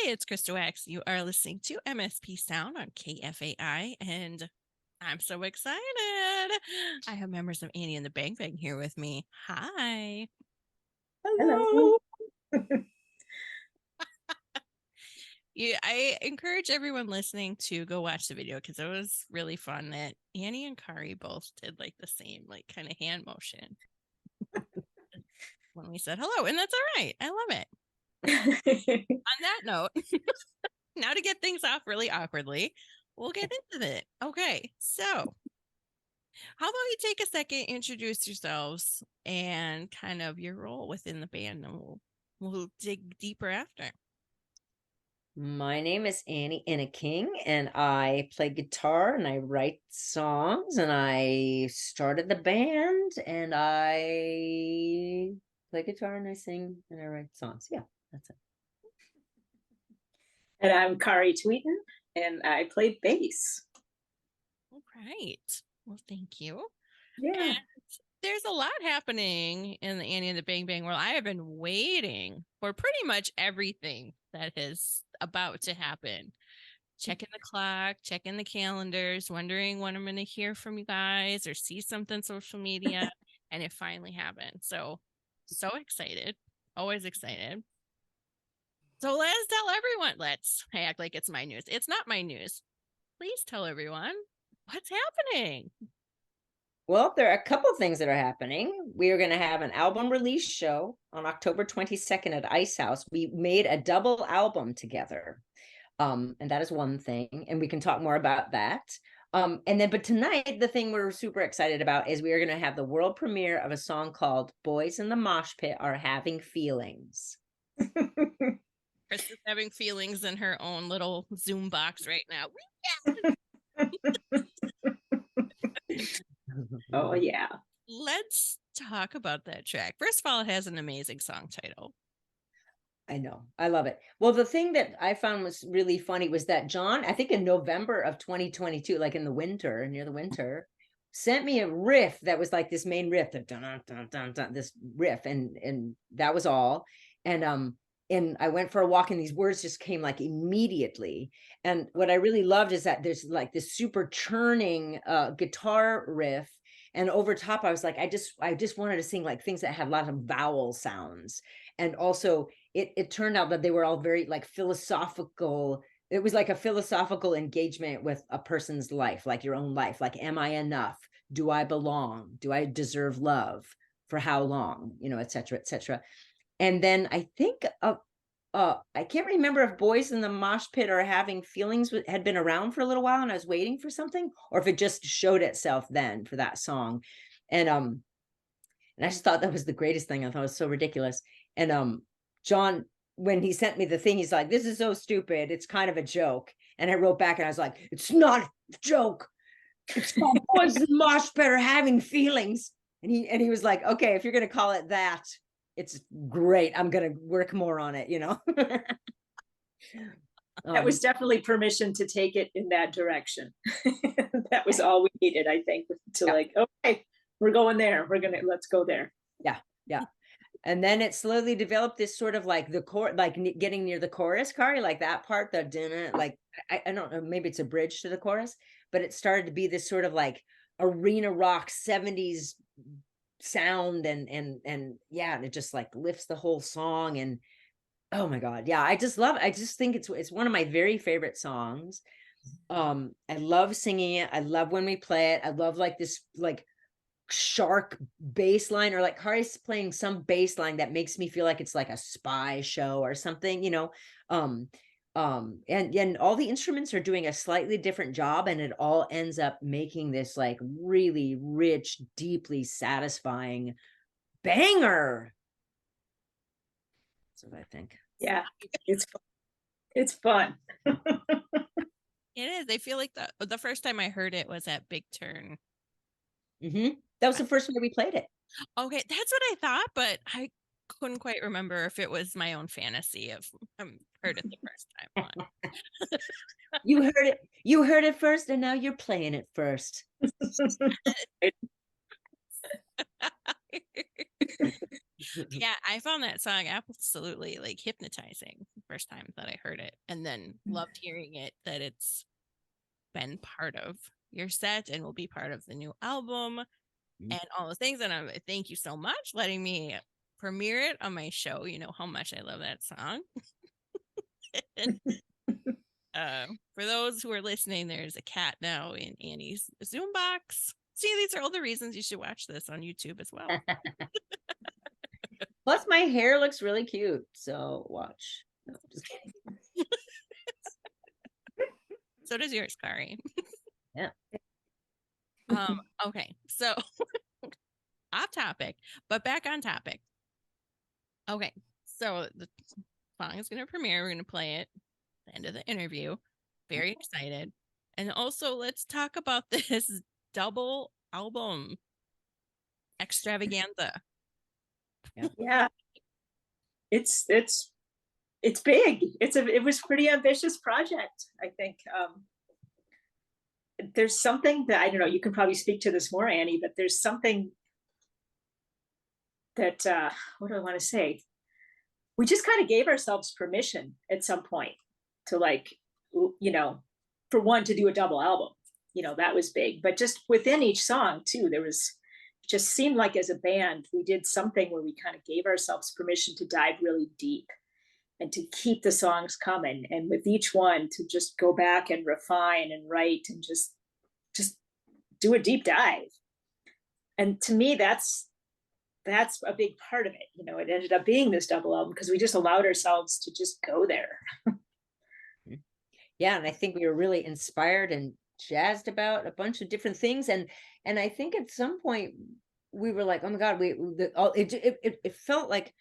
it's Krista Wax. You are listening to MSP Sound on KFAI, and I'm so excited. I have members of Annie and the Bang Bang here with me. Hi. Hello. I encourage everyone listening to go watch the video because it was really fun that Annie and Kari both did like the same like kind of hand motion when we said hello, and that's all right. I love it. On that note, now to get things off really awkwardly, we'll get into it. Okay, so how about you take a second, introduce yourselves and kind of your role within the band, and we'll dig deeper after. My name is Anna King, and I play guitar and I write songs, and I started the band, and I play guitar and I sing and I write songs. Yeah, that's it. And I'm Kari Tweeten, and I play bass. All right. Well, thank you. Yeah. And there's a lot happening in the Annie and the Bang Bang world. I have been waiting for pretty much everything that is about to happen. Checking the clock, checking the calendars, wondering when I'm going to hear from you guys or see something social media. And it finally happened. So excited. Always excited. So let's tell everyone. I act like it's my news. It's not my news. Please tell everyone what's happening. Well, there are a couple of things that are happening. We are going to have an album release show on October 22nd at Ice House. We made a double album together. And that is one thing. And we can talk more about that. But tonight, the thing we're super excited about is we are going to have the world premiere of a song called Boys in the Mosh Pit Are Having Feelings. Chris is having feelings in her own little Zoom box right now. Oh, yeah. Let's talk about that track. First of all, it has an amazing song title. I know. I love it. Well, the thing that I found was really funny was that John, I think in November of 2022, like in the winter, near the winter, sent me a riff that was like this main riff, dun, dun, dun, dun, dun, this riff, and that was all. And I went for a walk and these words just came like immediately. And what I really loved is that there's like this super churning guitar riff. And over top, I was like, I just wanted to sing like things that had a lot of vowel sounds. And also it turned out that they were all very like philosophical. It was like a philosophical engagement with a person's life, like your own life. Like, am I enough? Do I belong? Do I deserve love? For how long? You know, et cetera, et cetera. And then I think I can't remember if Boys in the Mosh Pit Are Having Feelings had been around for a little while and I was waiting for something, or if it just showed itself then for that song. And I just thought that was the greatest thing. I thought it was so ridiculous. And John, when he sent me the thing, he's like, this is so stupid. It's kind of a joke. And I wrote back and I was like, it's not a joke. It's called Boys in the Mosh Pit Are Having Feelings. And he was like, okay, if you're going to call it that, it's great. I'm going to work more on it, you know? That was definitely permission to take it in that direction. That was all we needed, I think, to like, okay, we're going there. Let's go there. Yeah. Yeah. And then it slowly developed this sort of like the core, like getting near the chorus, Kari, like that part, the dinner, like, I don't know, maybe it's a bridge to the chorus, but it started to be this sort of like arena rock 70s sound and yeah, and it just like lifts the whole song. And oh my God, yeah, I just think it's one of my very favorite songs. I love singing it. I love when we play it. I love like this like shark bass line, or like Kari's playing some bass line that makes me feel like it's like a spy show or something, you know. And all the instruments are doing a slightly different job, and it all ends up making this like really rich, deeply satisfying banger. That's what I think. Yeah, it's fun. It is. I feel like the first time I heard it was at Big Turn. That was the first time we played it. Okay, that's what I thought, but I couldn't quite remember if it was my own fantasy of heard it the first time. You heard it first, and now you're playing it first. Yeah, I found that song absolutely like hypnotizing the first time that I heard it, and then loved hearing it that it's been part of your set and will be part of the new album and all those things. And I thank you so much letting me premiere it on my show. You know how much I love that song. And for those who are listening, there's a cat now in Annie's Zoom box. See, these are all the reasons you should watch this on YouTube as well. Plus, my hair looks really cute, so watch. No, just kidding. So does yours, Kari. Yeah. Okay, so off topic, but back on topic. Okay, so the song is going to premiere. We're going to play it at the end of the interview. Very excited. And also, let's talk about this double album extravaganza. Yeah. It's big. It was pretty ambitious project, I think. There's something that, I don't know, you can probably speak to this more, Annie, but there's something that, what do I want to say? We just kind of gave ourselves permission at some point to, like, you know, for one, to do a double album. You know, that was big. But just within each song too, there was, just seemed like as a band, we did something where we kind of gave ourselves permission to dive really deep and to keep the songs coming. And with each one to just go back and refine and write and just do a deep dive. And to me, that's a big part of it. You know, it ended up being this double album because we just allowed ourselves to just go there. Yeah, and I think we were really inspired and jazzed about a bunch of different things, and I think at some point we were like, oh my God, it felt like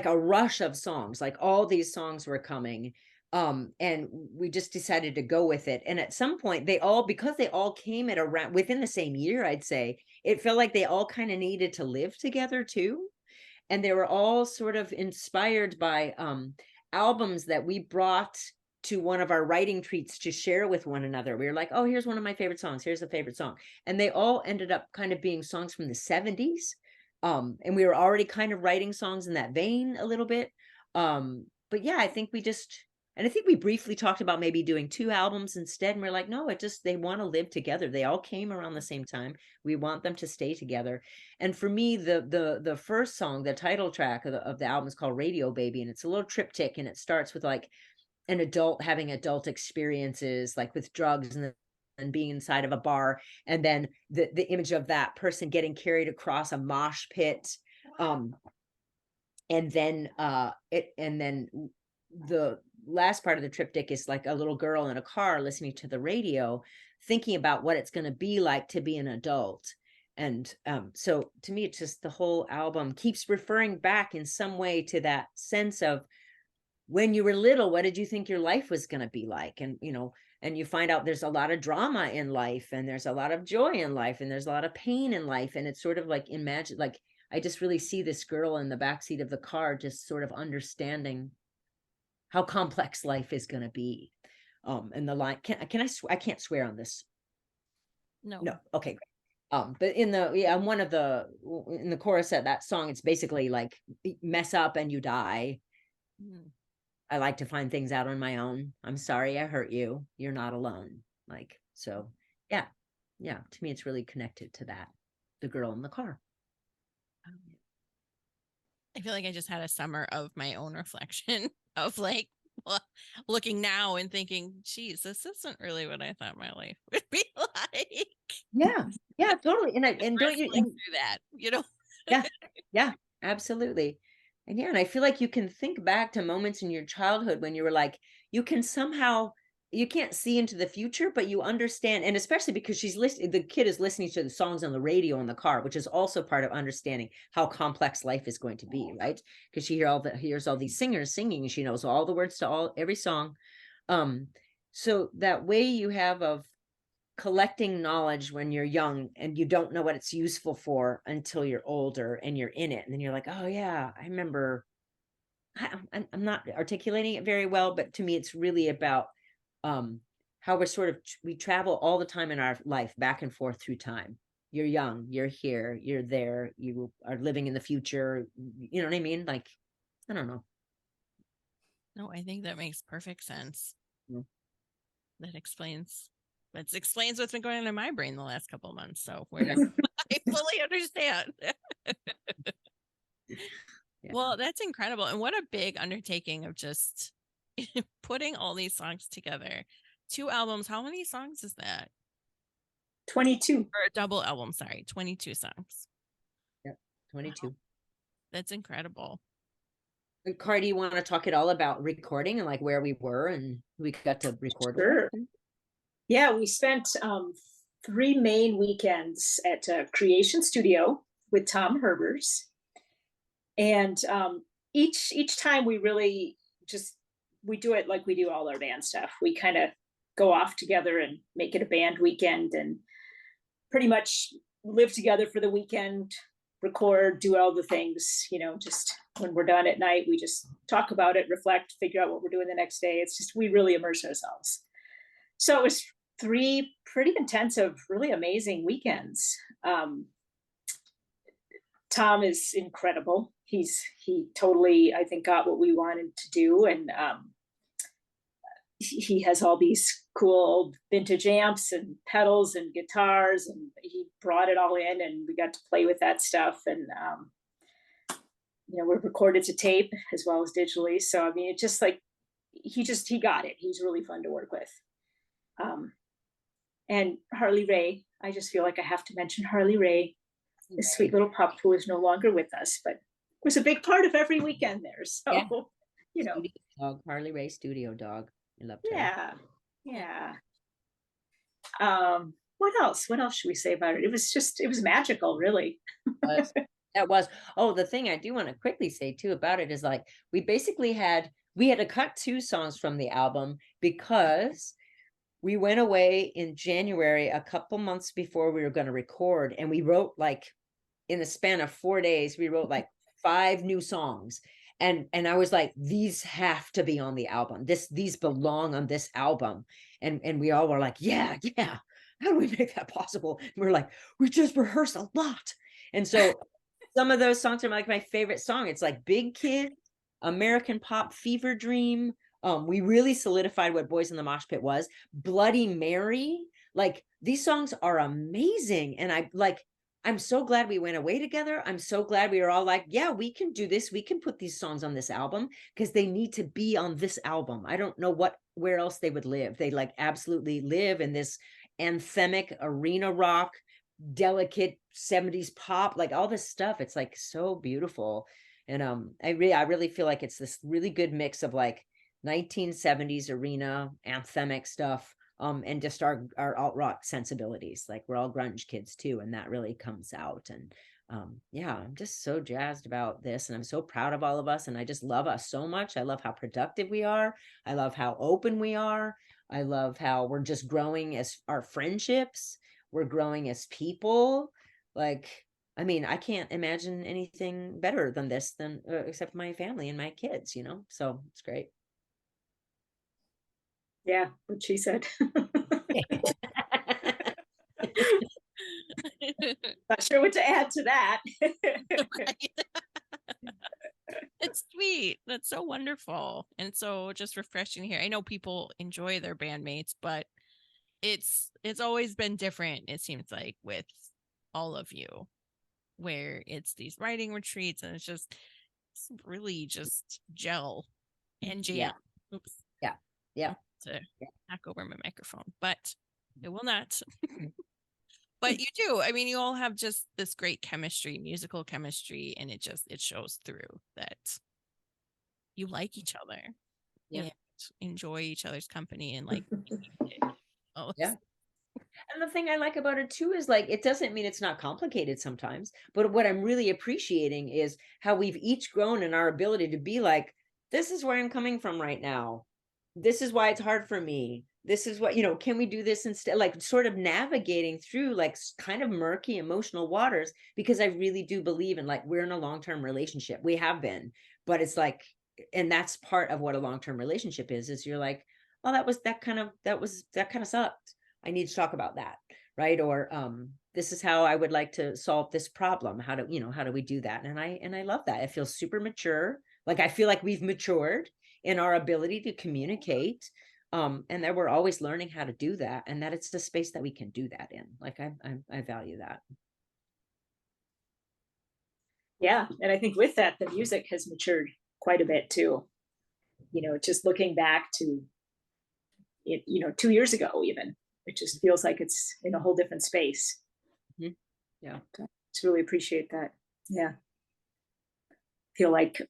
a rush of songs, like all these songs were coming, and we just decided to go with it. And at some point, because they all came at around within the same year, I'd say, it felt like they all kind of needed to live together too, and they were all sort of inspired by albums that we brought to one of our writing treats to share with one another. We were like, oh, here's one of my favorite songs. Here's a favorite song. And they all ended up kind of being songs from the 70s. And we were already kind of writing songs in that vein a little bit. But yeah, I think I think we briefly talked about maybe doing 2 albums instead. And we're like, no, they want to live together. They all came around the same time. We want them to stay together. And for me, the first song, the title track of the album is called Radio Baby. And it's a little triptych, and it starts with like an adult having adult experiences, like with drugs and being inside of a bar, and then the image of that person getting carried across a mosh pit, and then the last part of the triptych is like a little girl in a car listening to the radio, thinking about what it's going to be like to be an adult. And so to me, it's just the whole album keeps referring back in some way to that sense of when you were little, what did you think your life was going to be like? And, you know, and you find out there's a lot of drama in life, and there's a lot of joy in life, and there's a lot of pain in life. And it's sort of like, imagine, like, I just really see this girl in the backseat of the car, just sort of understanding how complex life is going to be. And the line, I can't swear on this. No. Okay. But in the chorus of that song, it's basically like, mess up and you die. I like to find things out on my own. I'm sorry I hurt you. You're not alone. Like, so yeah. To me, it's really connected to that. The girl in the car. I feel like I just had a summer of my own reflection of like looking now and thinking, geez, this isn't really what I thought my life would be like. Yeah, totally. And don't you through that, you know? Yeah, absolutely. And yeah, and I feel like you can think back to moments in your childhood when you were like, you can somehow, you can't see into the future, but you understand. And especially because the kid is listening to the songs on the radio in the car, which is also part of understanding how complex life is going to be, right? Because she hears all these singers singing, and she knows all the words to every song. So that way you have of collecting knowledge when you're young, and you don't know what it's useful for until you're older and you're in it, and then you're like, oh yeah, I remember. I'm not articulating it very well, but to me it's really about how we travel all the time in our life back and forth through time, you're young, you're here, you're there, you are living in the future. You know what I mean? Like, I don't know. No, I think that makes perfect sense. Mm. That explains what's been going on in my brain the last couple of months. So I fully understand. Yeah. Well, that's incredible. And what a big undertaking of just putting all these songs together. 2 albums. How many songs is that? 22. Or a double album, sorry. 22 songs. Yep. 22. Wow, that's incredible. And Cardi, you want to talk it all about recording and like where we were and who we got to record Sure. with? Yeah, we spent 3 main weekends at Creation Studio with Tom Herbers. And each time we really just, we do it like we do all our band stuff. We kind of go off together and make it a band weekend and pretty much live together for the weekend, record, do all the things, just when we're done at night, we just talk about it, reflect, figure out what we're doing the next day. It's just, we really immerse ourselves. So it was 3 pretty intensive, really amazing weekends. Tom is incredible. He totally, I think, got what we wanted to do, and he has all these cool old vintage amps and pedals and guitars, and he brought it all in, and we got to play with that stuff. And we recorded to tape as well as digitally. So I mean, it just like he got it. He's really fun to work with. And Harley Ray, I just feel like I have to mention Harley Ray, this sweet little pup who is no longer with us, but was a big part of every weekend there. So, Studio dog, Harley Ray studio dog. I loved her. Yeah. What else? What else should we say about it? It was magical, really. That was. Oh, the thing I do want to quickly say too about it is like we basically had to cut 2 songs from the album because we went away in January, a couple months before we were going to record, and we wrote like in the span of 4 days, we wrote like 5 new songs. And I was like, these have to be on the album. These belong on this album. And we all were like, yeah. How do we make that possible? And we're like, we just rehearse a lot. And so some of those songs are like my favorite song. It's like Big Kid, American Pop Fever Dream. We really solidified what Boys in the Mosh Pit was. Bloody Mary. Like these songs are amazing. And I'm so glad we went away together. I'm so glad we were all like, yeah, we can do this. We can put these songs on this album because they need to be on this album. I don't know where else they would live. They like absolutely live in this anthemic arena rock, delicate 70s pop, like all this stuff. It's like so beautiful. And I really feel like it's this really good mix of like 1970s arena anthemic stuff and just our alt rock sensibilities. Like we're all grunge kids too, and that really comes out. And yeah, I'm just so jazzed about this, and I'm so proud of all of us, and I just love us so much. I love how productive we are. I love how open we are. I love how we're just growing as our friendships. We're growing as people. Like, I mean, I can't imagine anything better than this than except my family and my kids, so it's great. Yeah, what she said. Not sure what to add to that. It's sweet. That's so wonderful. And so just refreshing here. I know people enjoy their bandmates, but it's always been different, it seems like, with all of you, where it's these writing retreats and it's really just gel and jam. Yeah. Oops. Yeah. To knock over my microphone, but it will not. But you do. I mean, you all have just this great chemistry, musical chemistry, and it shows through that you like each other and enjoy each other's company and like yeah. And the thing I like about it too is like, it doesn't mean it's not complicated sometimes, but what I'm really appreciating is how we've each grown in our ability to be like, this is where I'm coming from right now. This is why it's hard for me. This is what, can we do this instead? Like sort of navigating through like kind of murky emotional waters, because I really do believe in like, we're in a long-term relationship. We have been, but it's like, and that's part of what a long-term relationship is you're like, oh, that kind of sucked. I need to talk about that. Right. Or, this is how I would like to solve this problem. How do, how do we do that? And I love that. It feels super mature. Like, I feel like we've matured in our ability to communicate. And that we're always learning how to do that, and that it's the space that we can do that in. Like, I value that. Yeah. And I think with that, the music has matured quite a bit too. Just looking back to it, 2 years ago, even, it just feels like it's in a whole different space. Mhm. Yeah. Just really appreciate that. Yeah. Feel like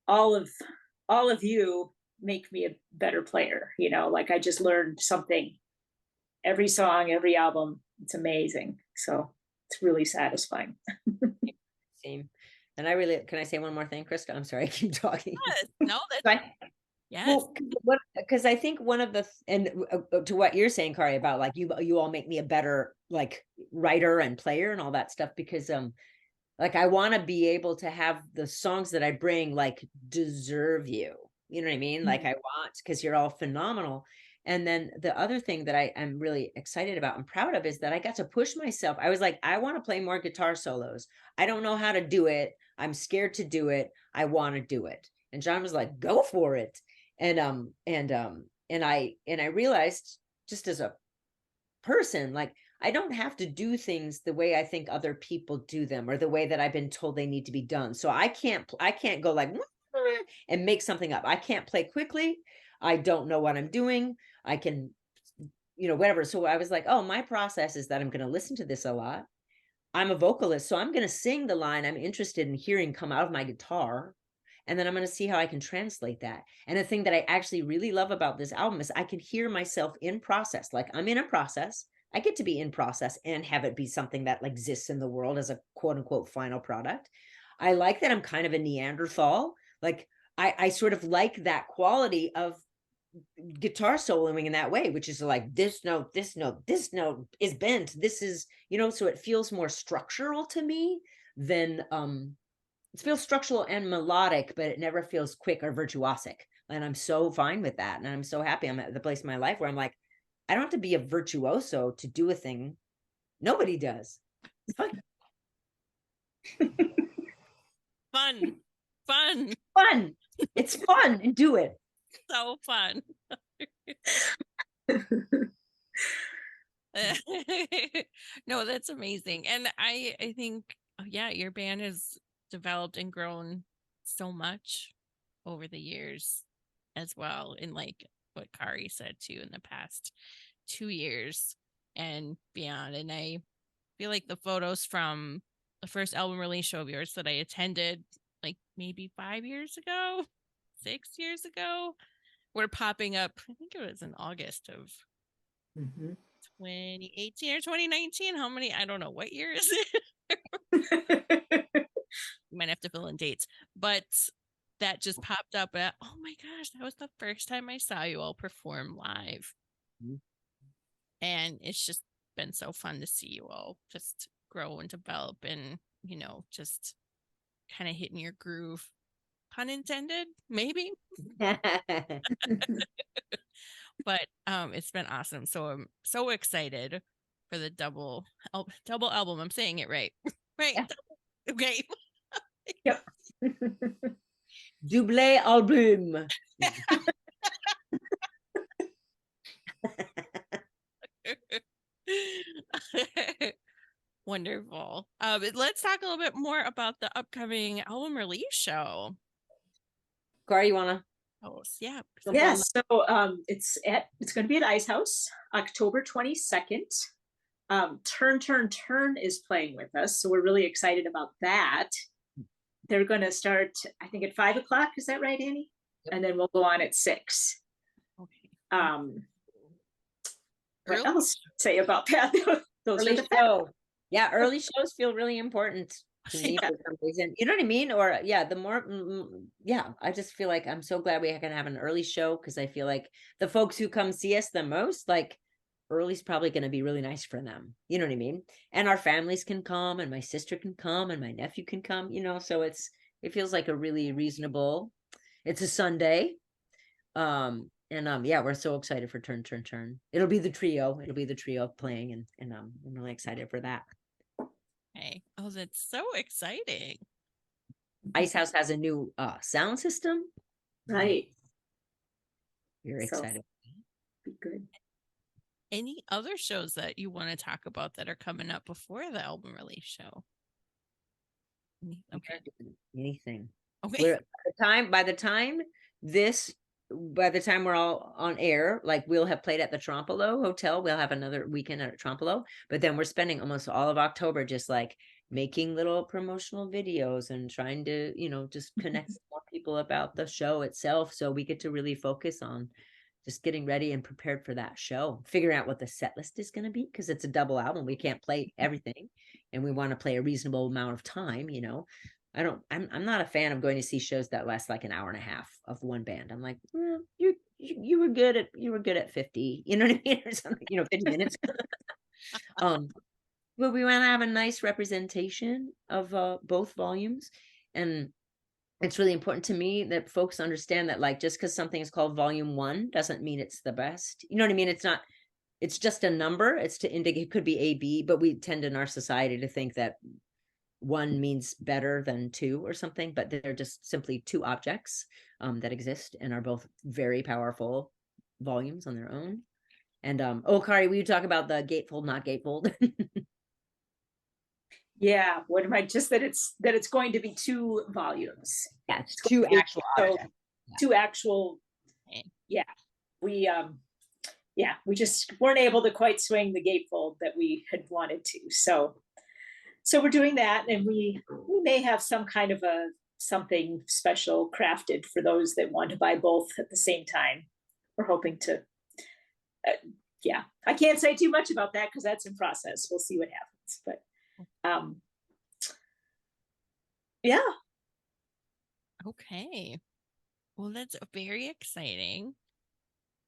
all of you make me a better player. Like, I just learned something every song, every album. It's amazing. So it's really satisfying. Same. And can I say one more thing, Krista? I'm sorry, I keep talking. Yes. No, that's Right. yes. Well, because I think one of the to what you're saying, Kari, about like you all make me a better like writer and player and all that stuff, because like, I want to be able to have the songs that I bring like deserve you. You know what I mean? Like, I want, because you're all phenomenal. And then the other thing that I'm really excited about and proud of is that I got to push myself. I was like, I want to play more guitar solos. I don't know how to do it. I'm scared to do it. I want to do it. And John was like, go for it. And I realized, just as a person, like, I don't have to do things the way I think other people do them, or the way that I've been told they need to be done. So I can't go like and make something up. I can't play quickly. I don't know what I'm doing. I can, whatever. So I was like, oh, my process is that I'm going to listen to this a lot. I'm a vocalist, so I'm going to sing the line I'm interested in hearing come out of my guitar. And then I'm going to see how I can translate that. And the thing that I actually really love about this album is I can hear myself in process. Like, I'm in a process. I get to be in process and have it be something that exists in the world as a quote unquote final product. I like that I'm kind of a Neanderthal. Like, I sort of like that quality of guitar soloing in that way, which is like, this note, this note, this note is bent. This is, so it feels more structural to me than it feels structural and melodic, but it never feels quick or virtuosic. And I'm so fine with that. And I'm so happy I'm at the place in my life where I'm like, I don't have to be a virtuoso to do a thing nobody does. It's fun. Fun. Fun. It's fun, and do it. So fun. No, that's amazing. And I think, yeah, your band has developed and grown so much over the years as well. In like what Kari said too, in the past 2 years and beyond. And I feel like the photos from the first album release show of yours that I attended like maybe 5 years ago, 6 years ago, were popping up. I think it was in August of 2018 or 2019. How many? I don't know. What year is it? You might have to fill in dates. But that just popped up at, oh my gosh, that was the first time I saw you all perform live. And it's just been so fun to see you all just grow and develop and, just kind of hitting your groove. Pun intended, maybe. But it's been awesome. So I'm so excited for the double album. I'm saying it right. Right. Yeah. Okay. Yep. Double album. Wonderful. Let's talk a little bit more about the upcoming album release show. Kari, you wanna? Oh, yeah. Yes. So it's going to be at Ice House, October 22nd. Turn is playing with us, so we're really excited about that. They're going to start, I think, at 5:00. Is that right, Annie? Yep. And then we'll go on at 6. Okay. What else to say about that? Those early are the show. Yeah, early shows feel really important to me for some reason. You know what I mean? Or the more, I just feel like I'm so glad we can have an early show, because I feel like the folks who come see us the most, like, early's probably going to be really nice for them. You know what I mean? And our families can come, and my sister can come, and my nephew can come, so it feels like a really reasonable, it's a Sunday. And yeah, we're so excited for Turn Turn Turn. It'll be the trio. It'll be the trio playing, and I'm really excited for that. Hey, oh, that's so exciting. Ice House has a new sound system. Right. Very So, excited. be good. Any other shows that you want to talk about that are coming up before the album release show? Okay. Anything. Okay. We're by the time we're all on air, like we'll have played at the Trompolo Hotel. We'll have another weekend at Trompolo, but then we're spending almost all of October just like making little promotional videos and trying to, just connect with more people about the show itself. So we get to really focus on just getting ready and prepared for that show, figuring out what the set list is going to be, because it's a double album. We can't play everything, and we want to play a reasonable amount of time. I'm not a fan of going to see shows that last like an hour and a half of one band. I'm like, you were good at 50, you know what I mean, or something, 50 minutes. But we want to have a nice representation of both volumes, and it's really important to me that folks understand that, like, just because something is called volume 1 doesn't mean it's the best. You know what I mean? It's just a number. It's to indicate, it could be A, B, but we tend in our society to think that 1 means better than 2 or something, but they're just simply 2 objects that exist and are both very powerful volumes on their own. And Kari, will you talk about the gatefold, not gatefold? Yeah, what am I just that it's going to be 2 volumes. Yeah, it's 2 actual objects. 2 actual, yeah. We we just weren't able to quite swing the gatefold that we had wanted to. So we're doing that, and we may have some kind of something special crafted for those that want to buy both at the same time. We're hoping to I can't say too much about that because that's in process. We'll see what happens, but yeah. Okay. Well, that's very exciting.